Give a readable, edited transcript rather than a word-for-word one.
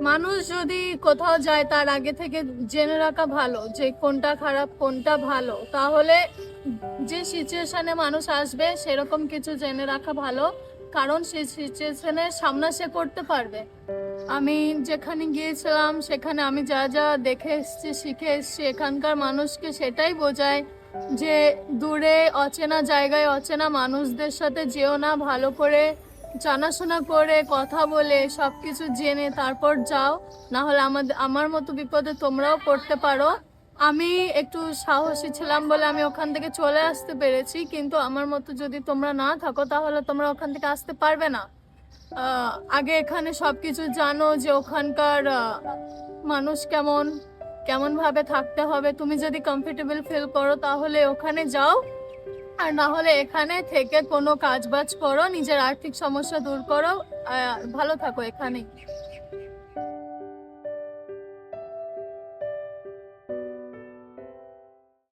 মানুষ যদি কোথাও যায় তার আগে থেকে জেনে রাখা ভালো যে কোনটা খারাপ কোনটা ভালো, তাহলে যে সিচুয়েশনে মানুষ আসবে সেরকম কিছু জেনে রাখা ভালো, কারণ সেই সিচুয়েশনের সামনা সে করতে পারবে। আমি যেখানে গিয়েছিলাম সেখানে আমি যা যা দেখে এসেছি শিখে এসেছি, এখানকার মানুষকে সেটাই বোঝায় যে দূরে অচেনা জায়গায় অচেনা মানুষদের সাথে যেও না, ভালো করে জানাশোনা করে কথা বলে সবকিছু জেনে তারপর যাও, না হলে আমার মতো বিপদে তোমরাও পড়তে পারো। আমি একটু সাহসী ছিলাম বলে আমি ওখান থেকে চলে আসতে পেরেছি, কিন্তু আমার মতো যদি তোমরা না থাকো তাহলে তোমরা ওখান থেকে আসতে পারবে না। আগে এখানে সবকিছু জানো যে ওখানকার মানুষ কেমন, কেমন ভাবে থাকতে হবে। তুমি যদি কমফোর্টেবল ফিল করো তাহলে ওখানে যাও, আর না হলে এখানে থেকে কোনো কাজ বাজ করো, নিজের আর্থিক সমস্যা দূর করো, ভালো থাকো এখানেই।